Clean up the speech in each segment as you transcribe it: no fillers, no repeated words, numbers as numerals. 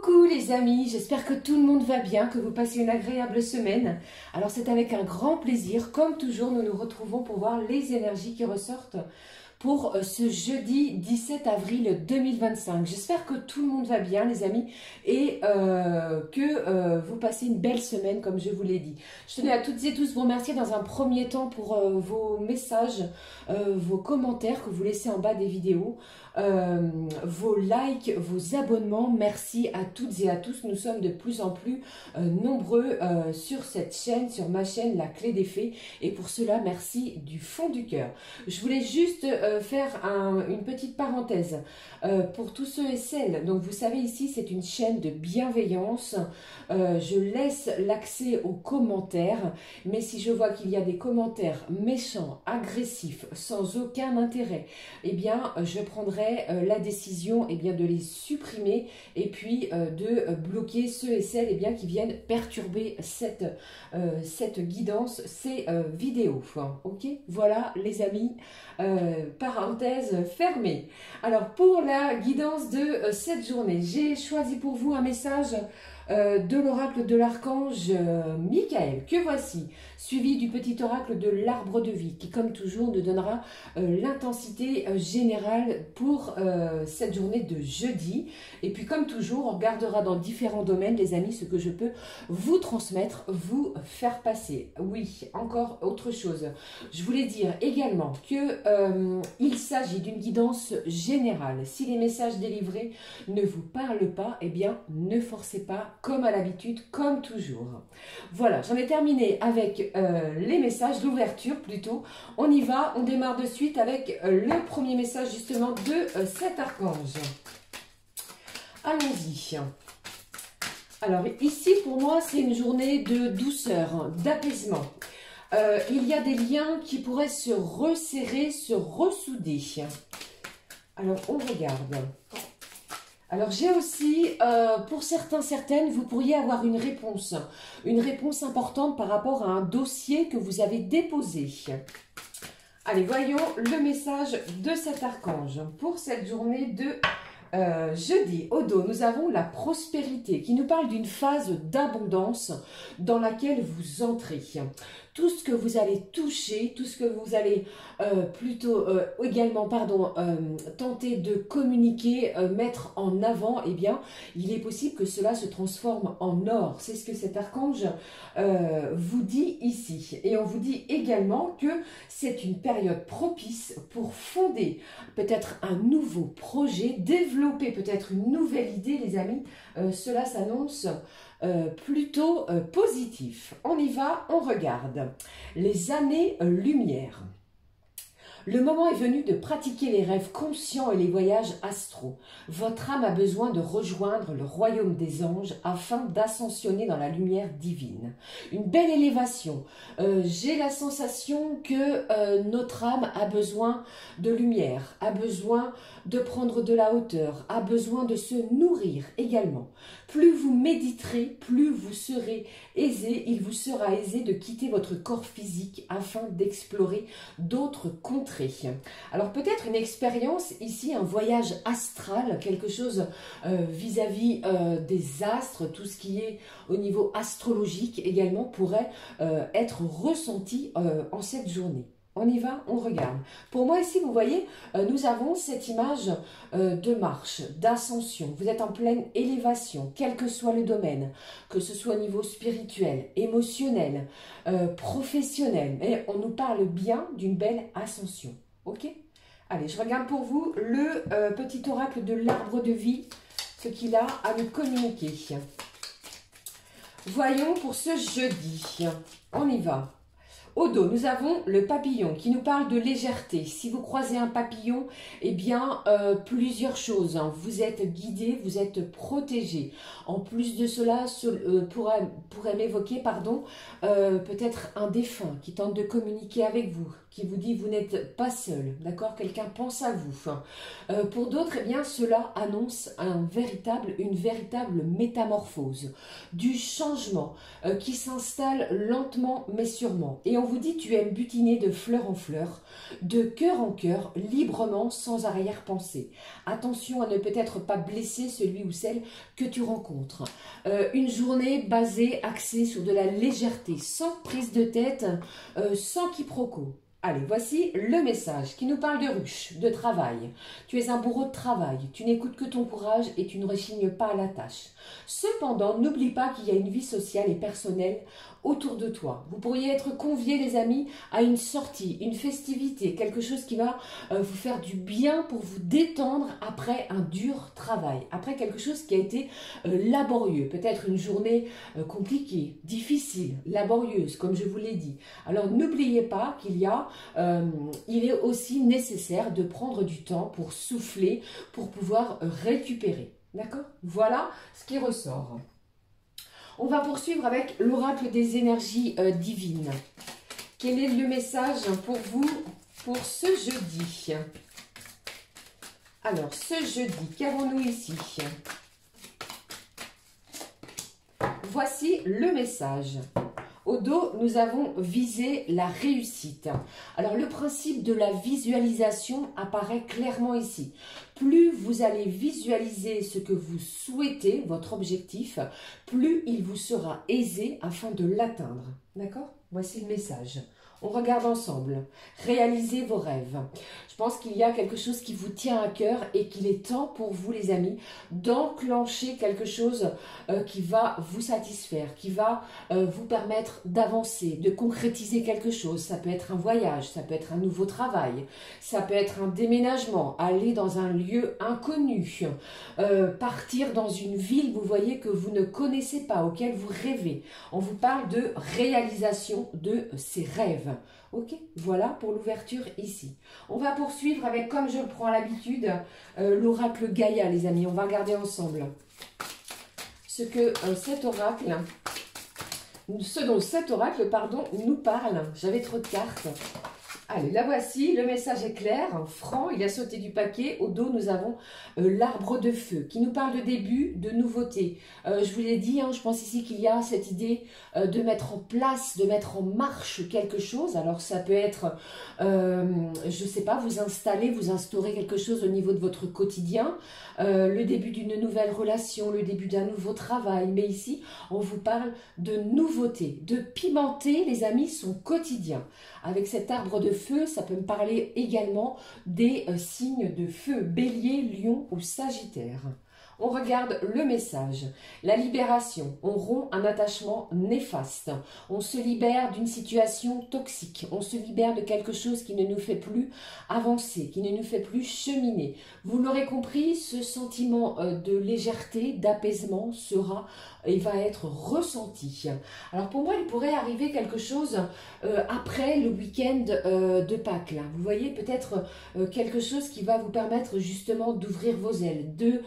Coucou les amis, j'espère que tout le monde va bien, que vous passez une agréable semaine. Alors c'est avec un grand plaisir, comme toujours, nous nous retrouvons pour voir les énergies qui ressortent pour ce jeudi 17 avril 2025. J'espère que tout le monde va bien les amis et que vous passez une belle semaine comme je vous l'ai dit. Je tenais à toutes et tous vous remercier dans un premier temps pour vos messages, vos commentaires que vous laissez en bas des vidéos. Vos likes, vos abonnements, merci à toutes et à tous. Nous sommes de plus en plus nombreux sur cette chaîne, sur ma chaîne La Clé des Fées, et pour cela merci du fond du cœur. Je voulais juste faire une petite parenthèse pour tous ceux et celles. Donc vous savez, ici c'est une chaîne de bienveillance. Je laisse l'accès aux commentaires, mais si je vois qu'il y a des commentaires méchants, agressifs, sans aucun intérêt, eh bien je prendrai la décision de les supprimer et puis de bloquer ceux et celles qui viennent perturber cette guidance, ces vidéos. Ok, voilà les amis, parenthèse fermée. Alors pour la guidance de cette journée, j'ai choisi pour vous un message de l'oracle de l'archange Michael, que voici, suivi du petit oracle de l'arbre de vie, qui comme toujours nous donnera l'intensité générale pour cette journée de jeudi. Et puis comme toujours, on regardera dans différents domaines, les amis, ce que je peux vous transmettre, vous faire passer. Oui, encore autre chose. Je voulais dire également que il s'agit d'une guidance générale. Si les messages délivrés ne vous parlent pas, eh bien, ne forcez pas, comme à l'habitude, comme toujours. Voilà, j'en ai terminé avec les messages, l'ouverture plutôt. On y va, on démarre de suite avec le premier message justement de cet archange. Allons-y. Alors ici pour moi c'est une journée de douceur, d'apaisement. Il y a des liens qui pourraient se resserrer, se ressouder. Alors on regarde. Alors j'ai aussi, pour certains, certaines, vous pourriez avoir une réponse importante par rapport à un dossier que vous avez déposé. Allez, voyons le message de cet archange pour cette journée de jeudi. Au dos, nous avons la prospérité qui nous parle d'une phase d'abondance dans laquelle vous entrez. Tout ce que vous allez toucher, tout ce que vous allez tenter de communiquer, mettre en avant, eh bien, il est possible que cela se transforme en or. C'est ce que cet archange vous dit ici. Et on vous dit également que c'est une période propice pour fonder peut-être un nouveau projet, développer peut-être une nouvelle idée, les amis. Cela s'annonce plutôt positif. On y va, on regarde. Les années-lumière. Le moment est venu de pratiquer les rêves conscients et les voyages astraux. Votre âme a besoin de rejoindre le royaume des anges afin d'ascensionner dans la lumière divine. Une belle élévation. J'ai la sensation que notre âme a besoin de lumière, a besoin de prendre de la hauteur, a besoin de se nourrir également. Plus vous méditerez, plus vous serez aisé, il vous sera aisé de quitter votre corps physique afin d'explorer d'autres contrées. Alors peut-être une expérience ici, un voyage astral, quelque chose vis-à-vis des astres, tout ce qui est au niveau astrologique également pourrait être ressenti en cette journée. On y va, on regarde. Pour moi ici, vous voyez, nous avons cette image de marche, d'ascension. Vous êtes en pleine élévation, quel que soit le domaine, que ce soit au niveau spirituel, émotionnel, professionnel. Mais on nous parle bien d'une belle ascension. Ok? Allez, je regarde pour vous le petit oracle de l'arbre de vie, ce qu'il a à nous communiquer. Voyons pour ce jeudi. On y va. Au dos, nous avons le papillon qui nous parle de légèreté. Si vous croisez un papillon, eh bien, plusieurs choses. Hein. Vous êtes guidé, vous êtes protégé. En plus de cela, pourrait m'évoquer, peut-être un défunt qui tente de communiquer avec vous. qui vous dit vous n'êtes pas seul, d'accord? Quelqu'un pense à vous. Pour d'autres, eh bien, cela annonce une véritable métamorphose, du changement qui s'installe lentement mais sûrement. Et on vous dit tu aimes butiner de fleur en fleur, de cœur en cœur, librement, sans arrière-pensée. Attention à ne peut-être pas blesser celui ou celle que tu rencontres. Une journée basée, axée sur de la légèreté, sans prise de tête, sans quiproquo. Allez, voici le message qui nous parle de ruche, de travail. Tu es un bourreau de travail, tu n'écoutes que ton courage et tu ne rechignes pas à la tâche. Cependant, n'oublie pas qu'il y a une vie sociale et personnelle autour de toi. Vous pourriez être conviés, les amis, à une sortie, une festivité, quelque chose qui va vous faire du bien pour vous détendre après un dur travail, après quelque chose qui a été laborieux, peut-être une journée compliquée, difficile, laborieuse, comme je vous l'ai dit. Alors n'oubliez pas qu'il il est aussi nécessaire de prendre du temps pour souffler, pour pouvoir récupérer. D'accord? Voilà ce qui ressort. On va poursuivre avec l'oracle des énergies divines. Quel est le message pour vous pour ce jeudi? Alors, ce jeudi, qu'avons-nous ici? Voici le message. Au dos, nous avons visé la réussite. Alors, le principe de la visualisation apparaît clairement ici. Plus vous allez visualiser ce que vous souhaitez, votre objectif, plus il vous sera aisé afin de l'atteindre. D'accord? Voici le message. On regarde ensemble. Réalisez vos rêves. Je pense qu'il y a quelque chose qui vous tient à cœur et qu'il est temps pour vous, les amis, d'enclencher quelque chose qui va vous satisfaire, qui va vous permettre d'avancer, de concrétiser quelque chose. Ça peut être un voyage, ça peut être un nouveau travail, ça peut être un déménagement, aller dans un lieu inconnu, partir dans une ville, vous voyez, que vous ne connaissez pas, auquel vous rêvez. On vous parle de réalisation de ces rêves. Ok, voilà pour l'ouverture ici. On va poursuivre avec, comme je le prends à l'habitude, l'oracle Gaïa, les amis. On va regarder ensemble ce que dont cet oracle, pardon, nous parle. J'avais trop de cartes. Allez, la voici, le message est clair, franc, il a sauté du paquet. Au dos, nous avons l'arbre de feu qui nous parle de début, de nouveauté. Je vous l'ai dit, je pense ici qu'il y a cette idée de mettre en place, de mettre en marche quelque chose. Alors ça peut être, je ne sais pas, vous installer, vous instaurer quelque chose au niveau de votre quotidien, le début d'une nouvelle relation, le début d'un nouveau travail. Mais ici, on vous parle de nouveauté, de pimenter, les amis, son quotidien. Avec cet arbre de feu, ça peut me parler également des signes de feu, bélier, lion ou sagittaire. On regarde le message. La libération. On rompt un attachement néfaste. On se libère d'une situation toxique. On se libère de quelque chose qui ne nous fait plus avancer, qui ne nous fait plus cheminer. Vous l'aurez compris, ce sentiment de légèreté, d'apaisement sera et va être ressenti. Alors pour moi, il pourrait arriver quelque chose après le week-end de Pâques. Là. Vous voyez, peut-être quelque chose qui va vous permettre justement d'ouvrir vos ailes, de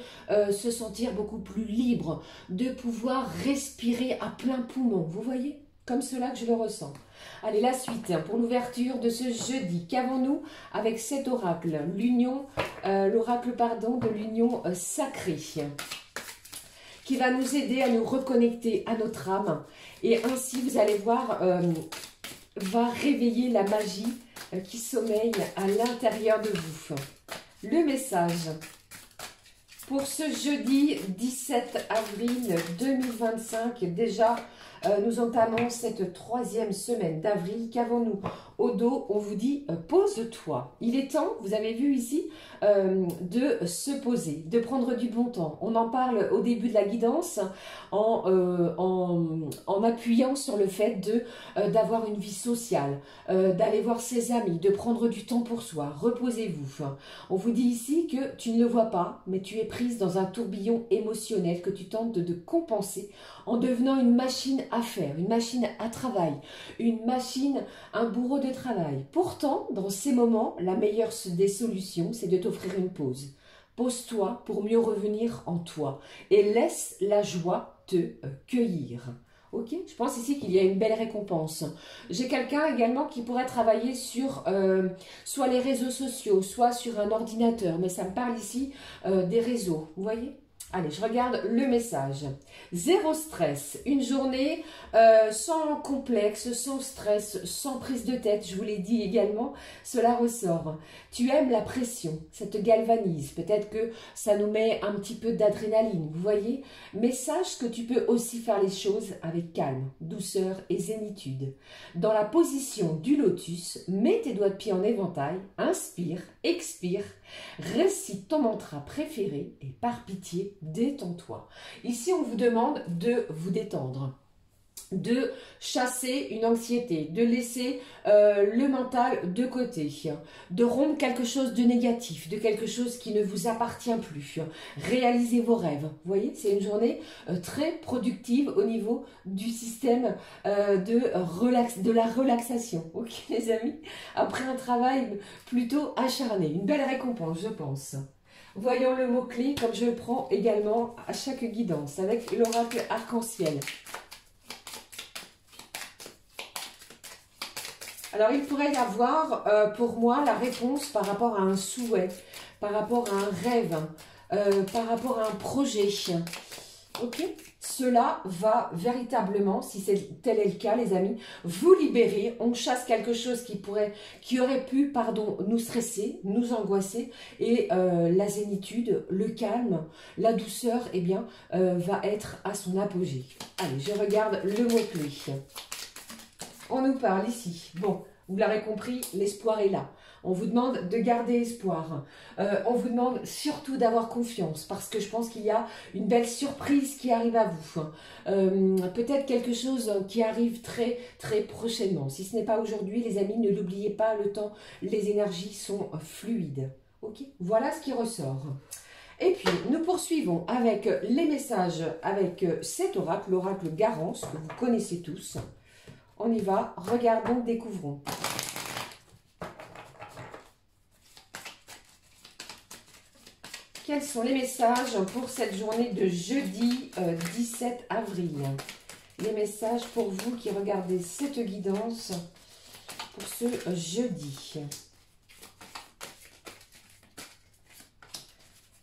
se sentir beaucoup plus libre, de pouvoir respirer à plein poumon. Vous voyez, comme cela que je le ressens. Allez, la suite pour l'ouverture de ce jeudi. Qu'avons-nous avec cet oracle? L'oracle, pardon, de l'union sacrée, qui va nous aider à nous reconnecter à notre âme. Et ainsi, vous allez voir, va réveiller la magie qui sommeille à l'intérieur de vous. Le message pour ce jeudi 17 avril 2025, déjà, nous entamons cette 3e semaine d'avril. Qu'avons-nous? Au dos, on vous dit pose-toi. Il est temps, vous avez vu ici, de se poser, de prendre du bon temps. On en parle au début de la guidance en appuyant sur le fait d'avoir une vie sociale, d'aller voir ses amis, de prendre du temps pour soi. Reposez-vous. On vous dit ici que tu ne le vois pas, mais tu es prise dans un tourbillon émotionnel que tu tentes de compenser en devenant une machine à faire, une machine à travail, un bourreau de travail. Pourtant, dans ces moments, la meilleure des solutions, c'est de t'offrir une pause. Pose-toi pour mieux revenir en toi et laisse la joie te cueillir. Ok, je pense ici qu'il y a une belle récompense. J'ai quelqu'un également qui pourrait travailler sur soit les réseaux sociaux, soit sur un ordinateur. Mais ça me parle ici des réseaux, vous voyez? Allez, je regarde le message. Zéro stress. Une journée sans complexe, sans stress, sans prise de tête. Je vous l'ai dit également, cela ressort. Tu aimes la pression, ça te galvanise. Peut-être que ça nous met un petit peu d'adrénaline, vous voyez? Mais sache que tu peux aussi faire les choses avec calme, douceur et zénitude. Dans la position du lotus, mets tes doigts de pied en éventail, inspire, expire, récite ton mantra préféré et par pitié, détends-toi. Ici, on vous demande de vous détendre, de chasser une anxiété, de laisser le mental de côté, de rompre quelque chose de négatif, de quelque chose qui ne vous appartient plus. Réalisez vos rêves. Vous voyez, c'est une journée très productive au niveau du système de la relaxation. Ok les amis, après un travail plutôt acharné, une belle récompense je pense. Voyons le mot-clé comme je le prends également à chaque guidance avec l'oracle arc-en-ciel. Alors, il pourrait y avoir pour moi la réponse par rapport à un souhait, par rapport à un rêve, par rapport à un projet. Ok? Cela va véritablement, si tel est le cas, les amis, vous libérer. On chasse quelque chose qui aurait pu, pardon, nous stresser, nous angoisser. Et la zénitude, le calme, la douceur, eh bien, va être à son apogée. Allez, je regarde le mot-clé. On nous parle ici. Bon, vous l'avez compris, l'espoir est là. On vous demande de garder espoir. On vous demande surtout d'avoir confiance parce que je pense qu'il y a une belle surprise qui arrive à vous. Peut-être quelque chose qui arrive très très prochainement. Si ce n'est pas aujourd'hui, les amis, ne l'oubliez pas, le temps, les énergies sont fluides. Ok, voilà ce qui ressort. Et puis, nous poursuivons avec les messages avec cet oracle, l'oracle Garance, que vous connaissez tous. On y va, regardons, découvrons. Quels sont les messages pour cette journée de jeudi 17 avril? Les messages pour vous qui regardez cette guidance pour ce jeudi.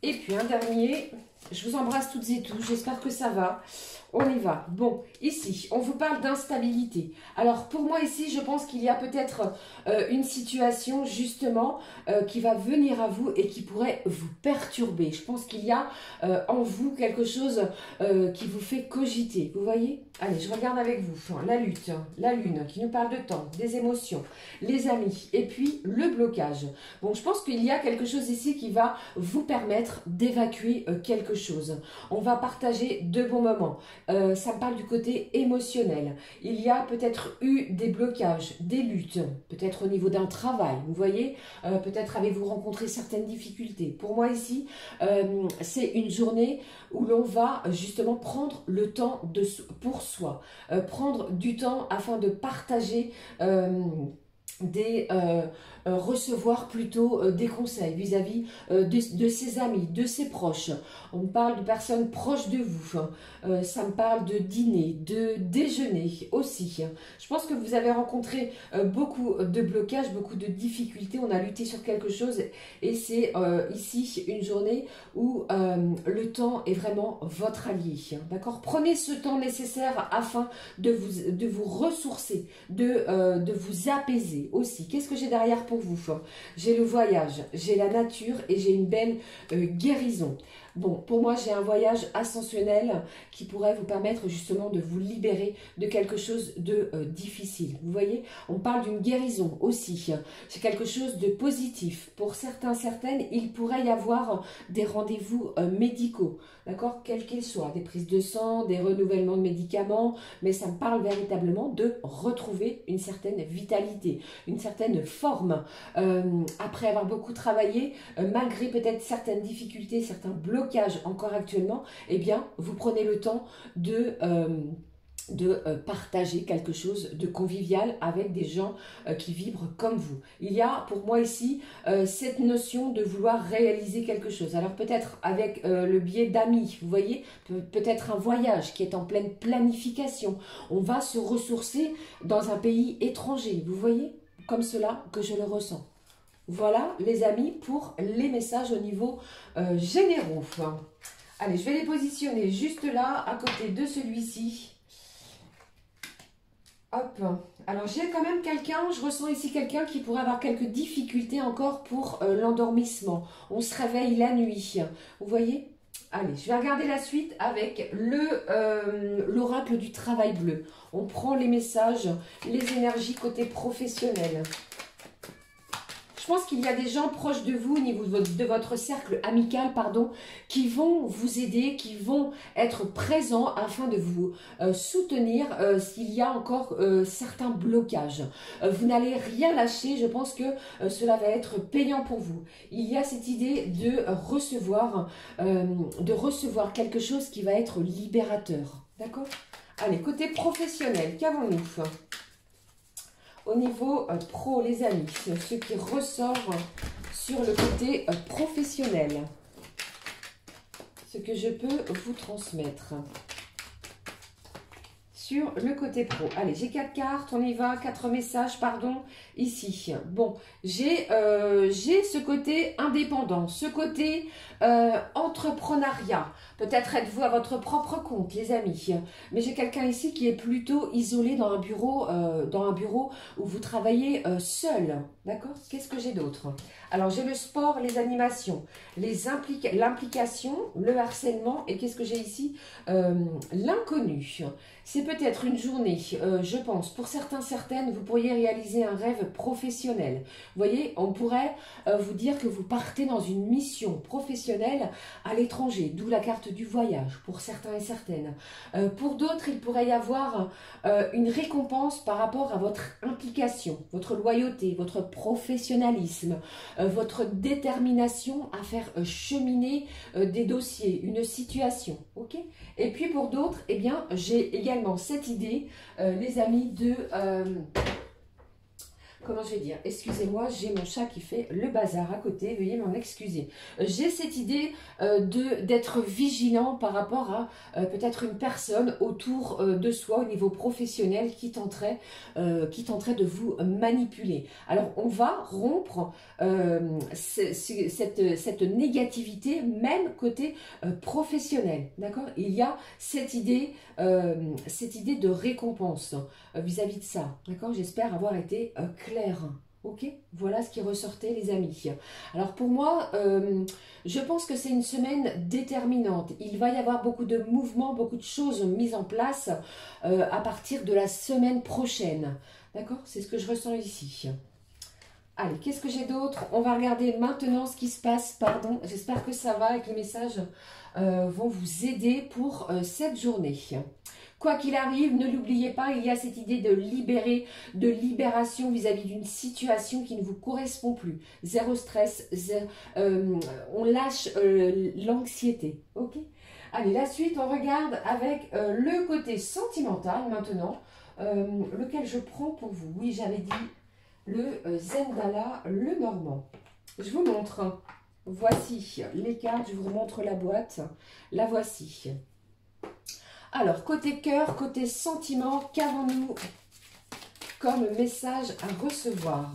Et puis un dernier, je vous embrasse toutes et tous, j'espère que ça va. On y va. Bon, ici, on vous parle d'instabilité. Alors, pour moi, ici, je pense qu'il y a peut-être une situation, justement, qui va venir à vous et qui pourrait vous perturber. Je pense qu'il y a en vous quelque chose qui vous fait cogiter. Vous voyez? Allez, je regarde avec vous. La lutte, la lune, qui nous parle de temps, des émotions, les amis, et puis le blocage. Bon, je pense qu'il y a quelque chose ici qui va vous permettre d'évacuer quelque chose. On va partager de bons moments. Ça me parle du côté émotionnel. Il y a peut-être eu des blocages, des luttes, peut-être au niveau d'un travail, vous voyez, peut-être avez-vous rencontré certaines difficultés. Pour moi ici, c'est une journée où l'on va justement prendre le temps pour soi, prendre du temps afin de partager recevoir plutôt des conseils vis-à-vis de ses amis, de ses proches. On parle de personnes proches de vous. Ça me parle de dîner, de déjeuner aussi. Je pense que vous avez rencontré beaucoup de blocages, beaucoup de difficultés. On a lutté sur quelque chose et c'est ici une journée où le temps est vraiment votre allié. D'accord? Prenez ce temps nécessaire afin de vous ressourcer, de vous apaiser aussi. Qu'est-ce que j'ai derrière pour vous? J'ai le voyage, j'ai la nature et j'ai une belle guérison. Bon, pour moi, j'ai un voyage ascensionnel qui pourrait vous permettre justement de vous libérer de quelque chose de difficile. Vous voyez, on parle d'une guérison aussi. C'est quelque chose de positif. Pour certains, certaines, il pourrait y avoir des rendez-vous médicaux, d'accord, quels qu'ils soient, des prises de sang, des renouvellements de médicaments, mais ça me parle véritablement de retrouver une certaine vitalité, une certaine forme. Après avoir beaucoup travaillé, malgré peut-être certaines difficultés, certains blocages encore actuellement, eh bien, vous prenez le temps de partager quelque chose de convivial avec des gens qui vibrent comme vous. Il y a pour moi ici cette notion de vouloir réaliser quelque chose. Alors peut-être avec le biais d'amis, vous voyez, peut-être un voyage qui est en pleine planification. On va se ressourcer dans un pays étranger, vous voyez, comme cela que je le ressens. Voilà les amis pour les messages au niveau généraux. Allez, je vais les positionner juste là, à côté de celui-ci. Hop, alors j'ai quand même quelqu'un, je ressens ici quelqu'un qui pourrait avoir quelques difficultés encore pour l'endormissement. On se réveille la nuit, vous voyez? Allez, je vais regarder la suite avec l'oracle du travail bleu. On prend les messages, les énergies côté professionnel. Je pense qu'il y a des gens proches de vous, au niveau de votre cercle amical, pardon, qui vont vous aider, qui vont être présents afin de vous soutenir s'il y a encore certains blocages. Vous n'allez rien lâcher, je pense que cela va être payant pour vous. Il y a cette idée de recevoir quelque chose qui va être libérateur. D'accord? Allez, côté professionnel, qu'avons-nous ? Au niveau pro, les amis, ce qui ressort sur le côté professionnel, ce que je peux vous transmettre. Sur le côté pro. Allez, j'ai 4 cartes, on y va, 4 messages, pardon, ici. Bon, j'ai ce côté indépendant, ce côté entrepreneuriat. Peut-être êtes-vous à votre propre compte, les amis. Mais j'ai quelqu'un ici qui est plutôt isolé dans un bureau où vous travaillez seul. D'accord? Qu'est-ce que j'ai d'autre? Alors, j'ai le sport, les animations, l'implication, le harcèlement. Et qu'est-ce que j'ai ici? L'inconnu. C'est peut-être une journée, je pense, pour certains, certaines, vous pourriez réaliser un rêve professionnel. Vous voyez, on pourrait vous dire que vous partez dans une mission professionnelle à l'étranger, d'où la carte du voyage, pour certains et certaines. Pour d'autres, il pourrait y avoir une récompense par rapport à votre implication, votre loyauté, votre professionnalisme, votre détermination à faire cheminer des dossiers, une situation. Ok? Et puis pour d'autres, eh bien, j'ai également cette idée, les amis, de... comment je vais dire? Excusez-moi, j'ai mon chat qui fait le bazar à côté, veuillez m'en excuser. J'ai cette idée d'être vigilant par rapport à peut-être une personne autour de soi au niveau professionnel qui tenterait de vous manipuler. Alors, on va rompre cette négativité, même côté professionnel, d'accord? Il y a cette idée de récompense vis-à-vis de ça, d'accord? J'espère avoir été clair. Ok, voilà ce qui ressortait, les amis. Alors pour moi, je pense que c'est une semaine déterminante. Il va y avoir beaucoup de mouvements, beaucoup de choses mises en place à partir de la semaine prochaine. D'accord? C'est ce que je ressens ici. Allez, qu'est-ce que j'ai d'autre? On va regarder maintenant ce qui se passe. Pardon, j'espère que ça va et que les messages vont vous aider pour cette journée. Quoi qu'il arrive, ne l'oubliez pas, il y a cette idée de libération vis-à-vis d'une situation qui ne vous correspond plus. Zéro stress, on lâche l'anxiété. Ok? Allez, la suite, on regarde avec le côté sentimental maintenant, lequel je prends pour vous. Oui, j'avais dit le Zendala, le Normand. Je vous montre. Voici les cartes, je vous remontre la boîte. La voici. Alors, côté cœur, côté sentiment, qu'avons-nous comme message à recevoir?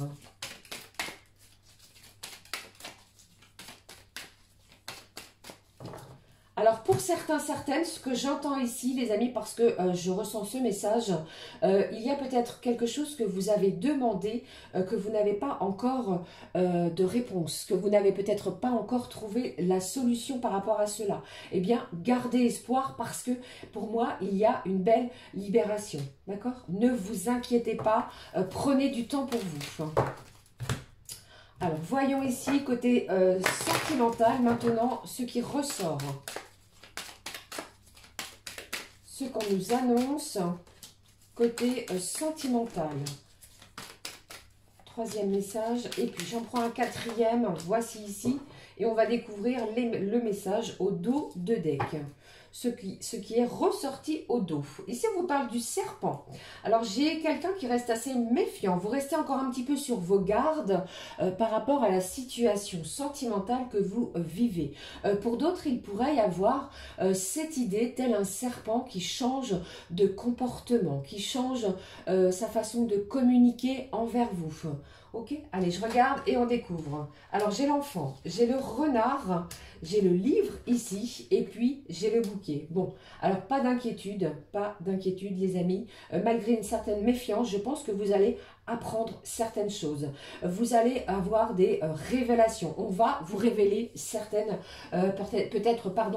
Alors, pour certains, certaines, ce que j'entends ici, les amis, parce que je ressens ce message, il y a peut-être quelque chose que vous avez demandé, que vous n'avez pas encore de réponse, que vous n'avez peut-être pas encore trouvé la solution par rapport à cela. Eh bien, gardez espoir parce que, pour moi, il y a une belle libération. D'accord? Ne vous inquiétez pas, prenez du temps pour vous. Alors, voyons ici, côté sentimental, maintenant, ce qui ressort. Ce qu'on nous annonce côté sentimental. Troisième message. Et puis, j'en prends un quatrième. Voici ici. Et on va découvrir le message au dos de deck. ce qui est ressorti au dos. Ici, on vous parle du serpent. Alors, j'ai quelqu'un qui reste assez méfiant. Vous restez encore un petit peu sur vos gardes par rapport à la situation sentimentale que vous vivez. Pour d'autres, il pourrait y avoir cette idée, tel un serpent qui change de comportement, qui change sa façon de communiquer envers vous. Ok, allez, je regarde et on découvre. Alors, j'ai l'enfant, j'ai le renard, j'ai le livre ici, et puis j'ai le bouquet. Bon, alors pas d'inquiétude, les amis. Malgré une certaine méfiance, je pense que vous allez apprendre certaines choses. Vous allez avoir des révélations. On va vous révéler certaines,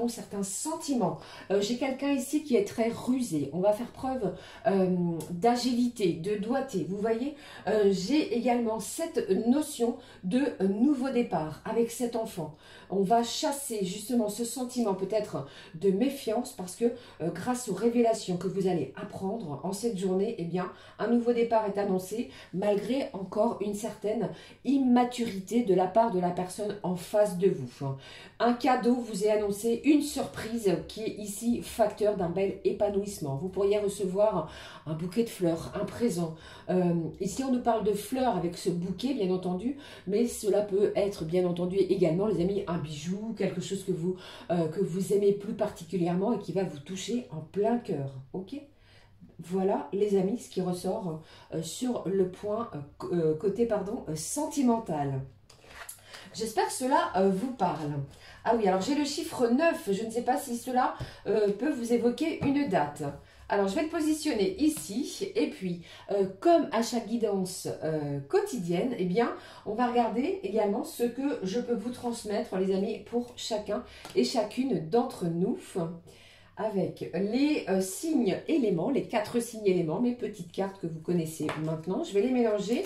certains sentiments. J'ai quelqu'un ici qui est très rusé. On va faire preuve d'agilité, de doigté. Vous voyez, j'ai également cette notion de nouveau départ avec cet enfant. On va chasser justement ce sentiment peut-être de méfiance parce que grâce aux révélations que vous allez apprendre en cette journée, eh bien, un nouveau départ est annoncé malgré encore une certaine immaturité de la part de la personne en face de vous. Un cadeau vous est annoncé, une surprise qui est ici facteur d'un bel épanouissement. Vous pourriez recevoir un bouquet de fleurs, un présent. Ici, on nous parle de fleurs avec ce bouquet, bien entendu, mais cela peut être, bien entendu, également, les amis, un bijou, quelque chose que vous aimez plus particulièrement et qui va vous toucher en plein cœur. Ok ? Voilà, les amis, ce qui ressort sur le point côté sentimental. J'espère que cela vous parle. Ah oui, alors j'ai le chiffre 9. Je ne sais pas si cela peut vous évoquer une date. Alors, je vais le positionner ici. Et puis, comme à chaque guidance quotidienne, eh bien, on va regarder également ce que je peux vous transmettre, les amis, pour chacun et chacune d'entre nous. Avec les signes éléments, les 4 signes éléments, mes petites cartes que vous connaissez maintenant. Je vais les mélanger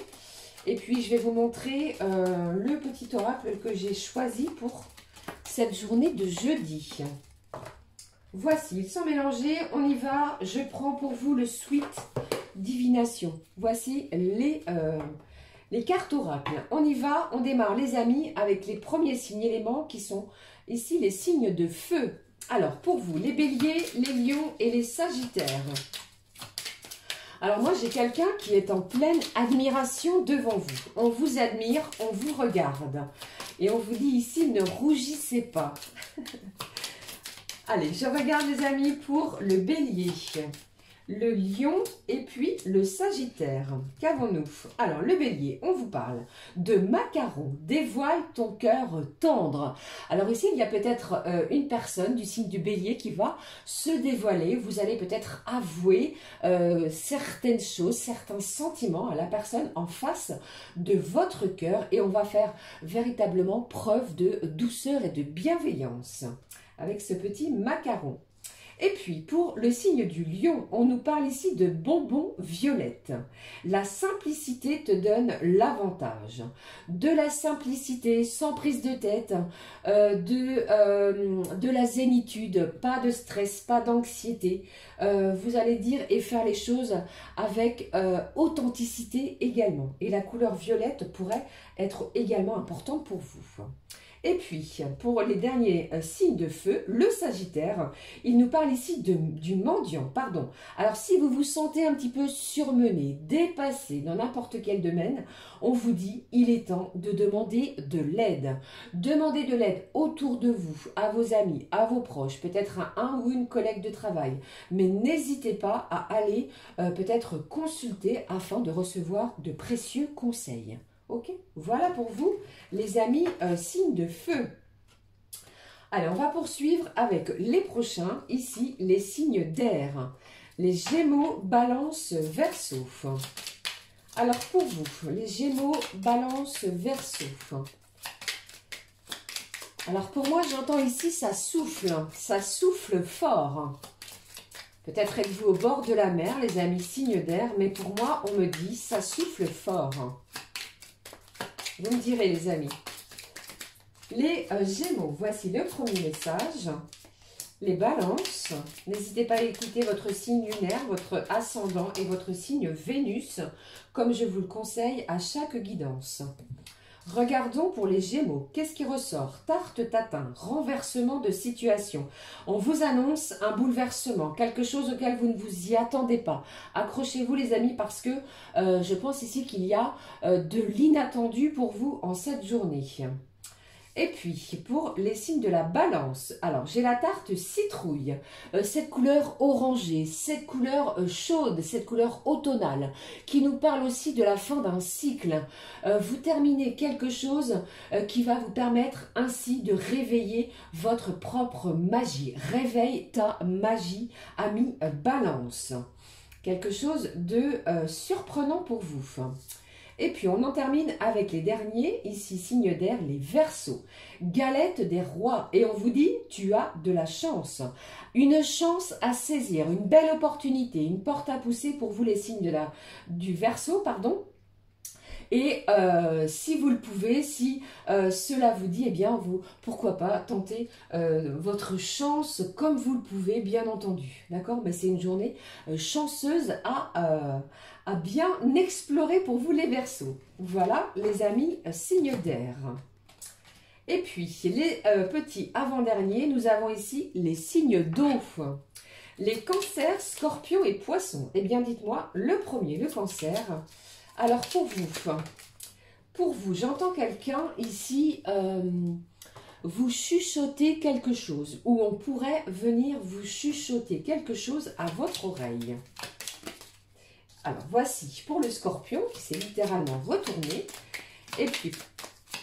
et puis je vais vous montrer le petit oracle que j'ai choisi pour cette journée de jeudi. Voici, ils sont mélangés, on y va. Je prends pour vous le suite divination. Voici les cartes oracles. On y va, on démarre les amis avec les premiers signes éléments qui sont ici les signes de feu. Alors, pour vous, les béliers, les lions et les sagittaires. Alors, moi, j'ai quelqu'un qui est en pleine admiration devant vous. On vous admire, on vous regarde. Et on vous dit ici, ne rougissez pas. Allez, je regarde les amis pour le bélier, le lion et puis le sagittaire. Qu'avons-nous? Alors, le bélier, on vous parle de macaron, dévoile ton cœur tendre. Alors ici, il y a peut-être une personne du signe du bélier qui va se dévoiler. Vous allez peut-être avouer certaines choses, certains sentiments à la personne en face de votre cœur. Et on va faire véritablement preuve de douceur et de bienveillance avec ce petit macaron. Et puis, pour le signe du lion, on nous parle ici de bonbons violettes. La simplicité te donne l'avantage. De la simplicité, sans prise de tête, de la zénitude, pas de stress, pas d'anxiété. Vous allez dire et faire les choses avec authenticité également. Et la couleur violette pourrait être également importante pour vous. Et puis, pour les derniers signes de feu, le Sagittaire, il nous parle ici du mendiant, pardon. Alors, si vous vous sentez un petit peu surmené, dépassé dans n'importe quel domaine, on vous dit, il est temps de demander de l'aide. Demandez de l'aide autour de vous, à vos amis, à vos proches, peut-être à un ou une collègue de travail. Mais n'hésitez pas à aller peut-être consulter afin de recevoir de précieux conseils. Ok, voilà pour vous, les amis, signes de feu. Allez, on va poursuivre avec les prochains, ici, les signes d'air. Les Gémeaux, Balance, Verseau. Alors, pour vous, les Gémeaux, Balance, Verseau. Alors, pour moi, j'entends ici, ça souffle fort. Peut-être êtes-vous au bord de la mer, les amis, signes d'air, mais pour moi, on me dit, ça souffle fort. Vous me direz, les amis. Les Gémeaux, voici le premier message. Les Balances, n'hésitez pas à écouter votre signe lunaire, votre ascendant et votre signe Vénus, comme je vous le conseille à chaque guidance. Regardons pour les Gémeaux. Qu'est-ce qui ressort? Tarte tatin, renversement de situation. On vous annonce un bouleversement, quelque chose auquel vous ne vous y attendez pas. Accrochez-vous les amis parce que je pense ici qu'il y a de l'inattendu pour vous en cette journée. Et puis, pour les signes de la balance, alors j'ai la tarte citrouille, cette couleur orangée, cette couleur chaude, cette couleur automnale, qui nous parle aussi de la fin d'un cycle. Vous terminez quelque chose qui va vous permettre ainsi de réveiller votre propre magie. Réveille ta magie, ami balance. Quelque chose de surprenant pour vous. Et puis, on en termine avec les derniers, ici, signe d'air, les Verseaux. Galette des rois. Et on vous dit, tu as de la chance. Une chance à saisir, une belle opportunité, une porte à pousser pour vous, les signes du Verseau, pardon. Et si vous le pouvez, si cela vous dit, eh bien, pourquoi pas, tenter votre chance comme vous le pouvez, bien entendu. D'accord? Mais c'est une journée chanceuse à bien explorer pour vous, les Verseaux. Voilà, les amis, signes d'air. Et puis, les petits avant-derniers, nous avons ici les signes d'eau. Les cancers, scorpions et poissons. Eh bien, dites-moi, le premier, le cancer. Alors, pour vous, j'entends quelqu'un ici vous chuchoter quelque chose, ou on pourrait venir vous chuchoter quelque chose à votre oreille. Alors, voici pour le scorpion qui s'est littéralement retourné. Et puis,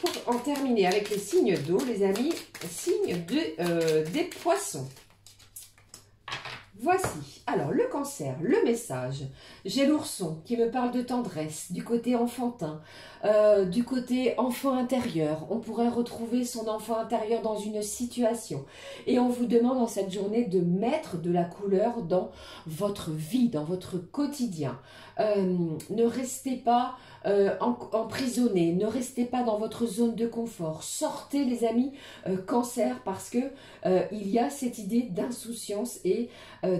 pour en terminer avec les signes d'eau, les amis, signes des poissons. Voici, alors le cancer, le message. J'ai l'ourson qui me parle de tendresse, du côté enfantin, du côté enfant intérieur. On pourrait retrouver son enfant intérieur dans une situation. Et on vous demande en cette journée de mettre de la couleur dans votre vie, dans votre quotidien. Ne restez pas emprisonné, ne restez pas dans votre zone de confort. Sortez les amis cancer parce que il y a cette idée d'insouciance et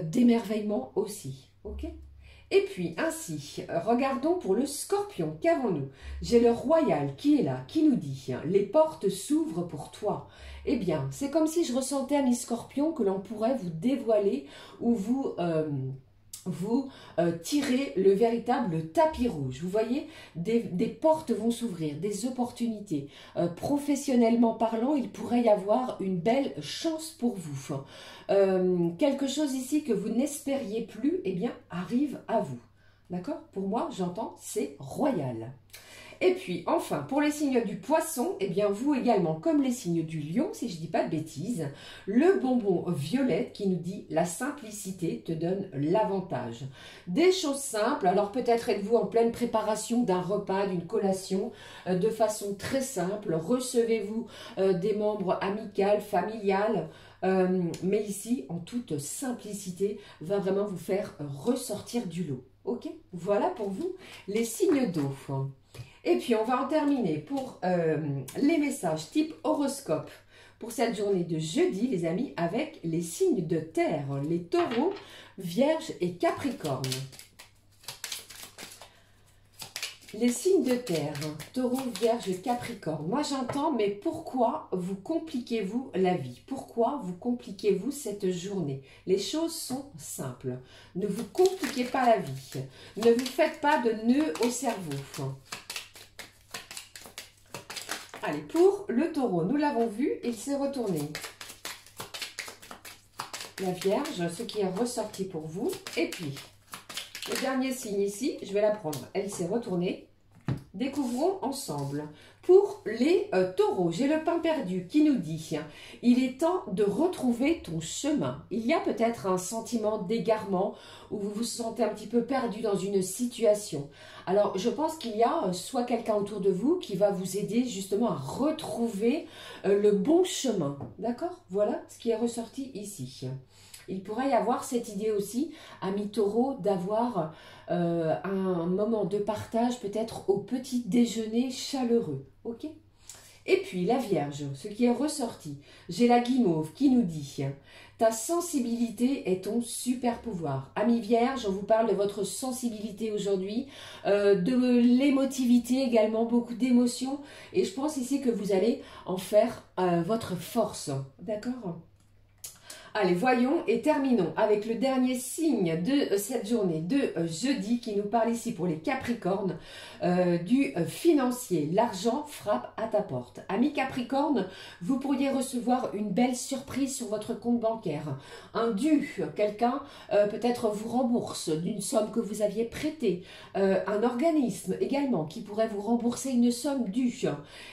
d'émerveillement aussi. Ok? Et puis ainsi, regardons pour le scorpion, qu'avons-nous? J'ai le royal qui est là, qui nous dit « Les portes s'ouvrent pour toi ». Eh bien, c'est comme si je ressentais, ami scorpion, que l'on pourrait vous dévoiler ou vous tirez le véritable tapis rouge. Vous voyez, des portes vont s'ouvrir, des opportunités. Professionnellement parlant, il pourrait y avoir une belle chance pour vous. Quelque chose ici que vous n'espériez plus, eh bien, arrive à vous. D'accord? Pour moi, j'entends, c'est royal. Et puis, enfin, pour les signes du poisson, eh bien, vous également, comme les signes du lion, si je ne dis pas de bêtises, le bonbon violette qui nous dit « La simplicité te donne l'avantage ». Des choses simples, alors peut-être êtes-vous en pleine préparation d'un repas, d'une collation, de façon très simple, recevez-vous des membres amicaux, familiales, mais ici, en toute simplicité, va vraiment vous faire ressortir du lot. Ok? Voilà pour vous les signes d'eau. Et puis, on va en terminer pour les messages type horoscope pour cette journée de jeudi, les amis, avec les signes de terre, les taureaux, vierges et capricornes. Les signes de terre, taureau, vierge, capricorne. Moi, j'entends, mais pourquoi vous compliquez-vous la vie? Pourquoi vous compliquez-vous cette journée? Les choses sont simples. Ne vous compliquez pas la vie. Ne vous faites pas de nœuds au cerveau. Allez, pour le taureau, nous l'avons vu, il s'est retourné. La vierge, ce qui est ressorti pour vous. Et puis, le dernier signe ici, je vais la prendre. Elle s'est retournée. Découvrons ensemble. Pour les taureaux, j'ai le pain perdu qui nous dit « Il est temps de retrouver ton chemin ». Il y a peut-être un sentiment d'égarement où vous vous sentez un petit peu perdu dans une situation. Alors, je pense qu'il y a soit quelqu'un autour de vous qui va vous aider justement à retrouver le bon chemin. D'accord? Voilà ce qui est ressorti ici. Il pourrait y avoir cette idée aussi, amis taureaux, d'avoir un moment de partage peut-être au petit déjeuner chaleureux. Ok? Et puis la Vierge, ce qui est ressorti. J'ai la guimauve qui nous dit « Ta sensibilité est ton super pouvoir. Amis Vierge, on vous parle de votre sensibilité aujourd'hui, de l'émotivité également, beaucoup d'émotions. Et je pense ici que vous allez en faire votre force. D'accord ? Allez, voyons et terminons avec le dernier signe de cette journée de jeudi qui nous parle ici pour les Capricornes du financier. L'argent frappe à ta porte. Amis Capricorne, vous pourriez recevoir une belle surprise sur votre compte bancaire. Un dû, quelqu'un peut-être vous rembourse d'une somme que vous aviez prêtée. Un organisme également qui pourrait vous rembourser une somme due.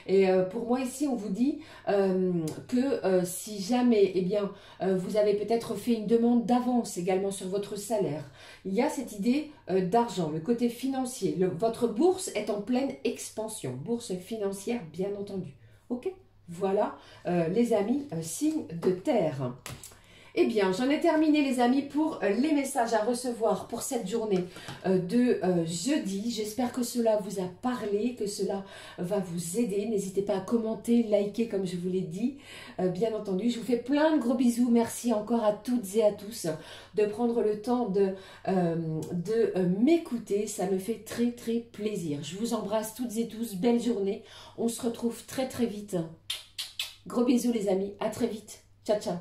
Et pour moi ici, on vous dit que si jamais, eh bien, vous avez peut-être fait une demande d'avance également sur votre salaire. Il y a cette idée d'argent, le côté financier. Votre bourse est en pleine expansion. Bourse financière, bien entendu. Ok ? Voilà, les amis, signe de terre. Eh bien, j'en ai terminé les amis pour les messages à recevoir pour cette journée de jeudi. J'espère que cela vous a parlé, que cela va vous aider. N'hésitez pas à commenter, liker comme je vous l'ai dit. Bien entendu, je vous fais plein de gros bisous. Merci encore à toutes et à tous de prendre le temps de m'écouter. Ça me fait très très plaisir. Je vous embrasse toutes et tous. Belle journée. On se retrouve très très vite. Gros bisous les amis. À très vite. Ciao ciao.